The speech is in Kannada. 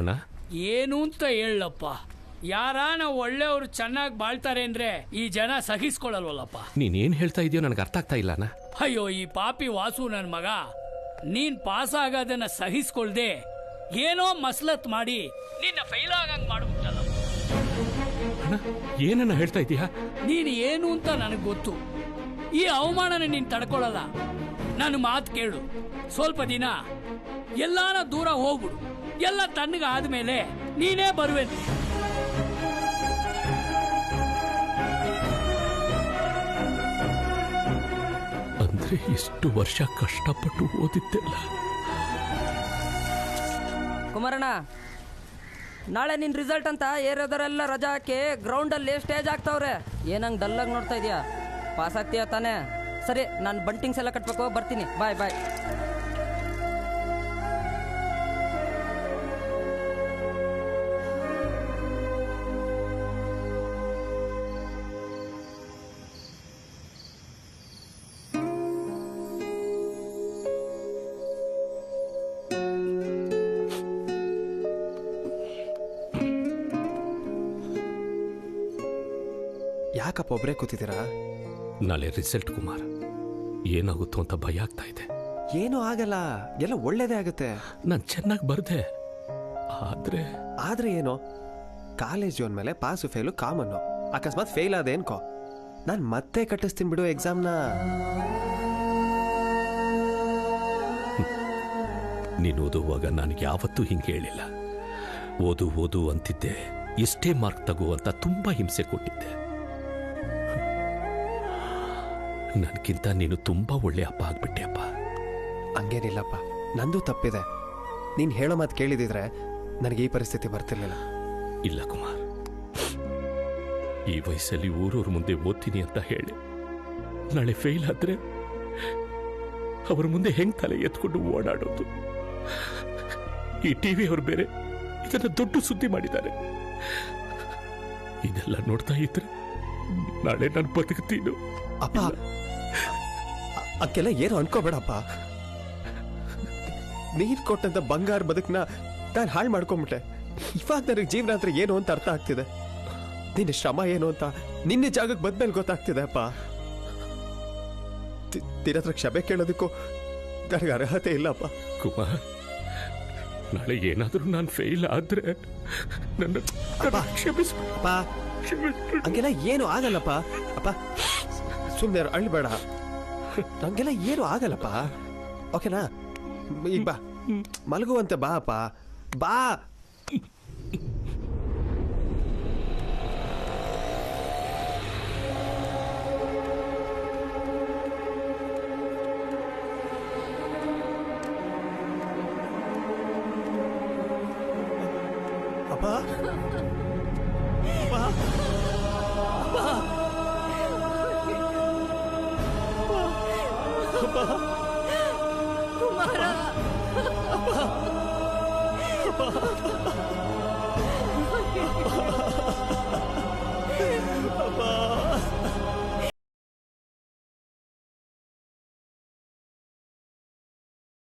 ಅಣ್ಣ ಏನು ಅಂತ ಹೇಳಪ್ಪ. ಯಾರಾನ ಒಳ್ಳೆಯವರು ಚೆನ್ನಾಗಿ ಬಾಳ್ತಾರೆ ಅಂದ್ರೆ ಈ ಜನ ಸಹಿಸ್ಕೊಳ್ಳಲ್ವಲ್ಲಪ್ಪ. ನೀನೇನು ಹೇಳ್ತಾ ಇದೆಯೋ ನನಗೆ ಅರ್ಥ ಆಗ್ತಾ ಇಲ್ಲ ಅಣ್ಣ. ಅಯ್ಯೋ ಈ ಪಾಪಿ ವಾಸು ನನ್ನ ಮಗ, ನೀನ್ ಪಾಸ್ ಆಗೋದನ್ನ ಸಹಿಸ್ಕೊಳ್ದೆ ಏನೋ ಮಸ್ಲತ್ ಮಾಡಿ ನಿನ್ನ ಫೈಲ್ ಆಗಂಗ್ ಮಾಡ್ಬಿಟ್ಟಲ್ಲ. ಏನನ್ನ ಹೇಳ್ತಾ ಇದೀಯಾ? ನೀನ್ ಏನು ಅಂತ ನನಗೆ ಗೊತ್ತು. ಈ ಅವಮಾನನ ನೀನ್ ತಡ್ಕೊಳ್ಳಲ್ಲ. ನನ್ನ ಮಾತು ಕೇಳು, ಸ್ವಲ್ಪ ದಿನ ಎಲ್ಲಾನ ದೂರ ಹೋಗ್ಬಿಡು. ಎಲ್ಲ ತಣ್ಣಗ ಆದ್ಮೇಲೆ ನೀನೇ ಬರುವೆ. ಅಂದ್ರೆ ಇಷ್ಟು ವರ್ಷ ಕಷ್ಟಪಟ್ಟು ಓದಿದ್ದೆಲ್ಲ. ಕುಮಾರಣ್ಣ, ನಾಳೆ ನಿನ್ ರಿಸಲ್ಟ್ ಅಂತ ಏರಿಯಾದವರೆಲ್ಲ ರಜಾ ಹಾಕಿ ಗ್ರೌಂಡಲ್ಲಿ ಸ್ಟೇಜ್ ಆಗ್ತಾವ್ರೆ. ಏನಂಗ್ ಡಲ್ಲಾಗಿ ನೋಡ್ತಾ ಇದೀಯಾ? ಪಾಸ್ ಆಗ್ತೀಯ ತಾನೇ? ಸರಿ, ನಾನು ಬಂಟಿಂಗ್ಸ್ ಎಲ್ಲ ಕಟ್ಬೇಕು, ಬರ್ತೀನಿ. ಬಾಯ್ ಬಾಯ್. ಯಾಕಪ್ಪ ಒಬ್ಬರೇ ಕೂತಿದ್ದೀರಾ? ನಾಳೆ ರಿಸಲ್ಟ್ ಕುಮಾರ್, ಏನಾಗುತ್ತೋ ಅಂತ ಭಯ ಆಗ್ತಾ ಇದೆ. ಏನೂ ಆಗಲ್ಲ, ಎಲ್ಲ ಒಳ್ಳೇದೇ ಆಗುತ್ತೆ. ನಾನು ಚೆನ್ನಾಗಿ ಬರ್ದೆ. ಆದ್ರೆ ಏನು, ಕಾಲೇಜು ಅಂದಮೇಲೆ ಪಾಸು ಫೇಲು ಕಾಮನ್ನು. ಅಕಸ್ಮಾತ್ ಫೇಲ್ ಆದ ಏನ್ಕೋ, ನಾನು ಮತ್ತೆ ಕಟ್ಟಿಸ್ತೀನಿ ಬಿಡು ಎಕ್ಸಾಮ್ನ. ನೀನು ಓದುವಾಗ ನನಗೆ ಯಾವತ್ತೂ ಹಿಂಗೆ ಹೇಳಿಲ್ಲ. ಓದು ಓದು ಅಂತಿದ್ದೆ, ಎಷ್ಟೇ ಮಾರ್ಕ್ ತಗೋ ಅಂತ ತುಂಬಾ ಹಿಂಸೆ ಕೊಟ್ಟಿದ್ದೆ. ನನಗಿಂತ ನೀನು ತುಂಬಾ ಒಳ್ಳೆ ಅಪ್ಪ ಆಗ್ಬಿಟ್ಟೆ ಅಪ್ಪ. ಹಂಗೇನಿಲ್ಲಪ್ಪ, ನಂದು ತಪ್ಪಿದೆ. ನೀನು ಹೇಳೋ ಮಾತು ಕೇಳಿದಿದ್ರೆ ನನಗೆ ಈ ಪರಿಸ್ಥಿತಿ ಬರ್ತಿರ್ಲಿಲ್ಲ. ಇಲ್ಲ ಕುಮಾರ್, ಈ ವಯಸ್ಸಲ್ಲಿ ಊರವ್ರ ಮುಂದೆ ಓದ್ತೀನಿ ಅಂತ ಹೇಳಿ ನಾಳೆ ಫೇಲ್ ಆದ್ರೆ ಅವ್ರ ಮುಂದೆ ಹೆಂಗ್ ತಲೆ ಎತ್ಕೊಂಡು ಓಡಾಡೋದು? ಈ ಟಿವಿ ಅವರು ಬೇರೆ ಇದನ್ನ ದೊಡ್ಡ ಸುದ್ದಿ ಮಾಡಿದ್ದಾರೆ. ಇದೆಲ್ಲ ನೋಡ್ತಾ ಇದ್ರೆ ನಾಳೆ ನಾನು ಬದುಕ್ತೀನಿ. ಅಪ್ಪ, ಅಕ್ಕೆಲ್ಲ ಏನು ಅನ್ಕೋಬೇಡಪ್ಪ. ನೀನ್ ಕೊಟ್ಟಂತ ಬಂಗಾರ ಬದುಕನ್ನ ನಾನು ಹಾಳು ಮಾಡ್ಕೊಂಬಿಟ್ಟೆ. ಇವಾಗ ನನಗೆ ಜೀವನ ಹತ್ರ ಏನು ಅಂತ ಅರ್ಥ ಆಗ್ತಿದೆ. ನಿನ್ನ ಶ್ರಮ ಏನು ಅಂತ ನಿನ್ನೆ ಜಾಗಕ್ಕೆ ಬಂದ್ಮೇಲೆ ಗೊತ್ತಾಗ್ತಿದೆ ಅಪ್ಪ. ನಿನ್ನತ್ರ ಕ್ಷಮೆ ಕೇಳೋದಕ್ಕೂ ನನಗೆ ಅರ್ಹತೆ ಇಲ್ಲಪ್ಪ. ಕುಮಾರ್, ನಾಳೆ ಏನಾದರೂ ನಾನು ಫೇಲ್ ಆದ್ರೆ ನನ್ನ ಕ್ಷಮಿಸ್ಬಿಡಪ್ಪ. ಹಂಗೆಲ್ಲ ಏನು ಆಗಲ್ಲಪ್ಪ. ಅಪ್ಪ ಸುಮ್ಮನೆ ಅಳ್ಬೇಡ, ನಂಗೆಲ್ಲ ಏನು ಆಗಲ್ಲಪ್ಪ. ಓಕೆನಾ? ಈಗ ಬಾ, ಮಲಗುವಂತೆ ಬಾ ಅಪ್ಪ, ಬಾ. ಅಪ್ಪ, ಕುಮಾರ,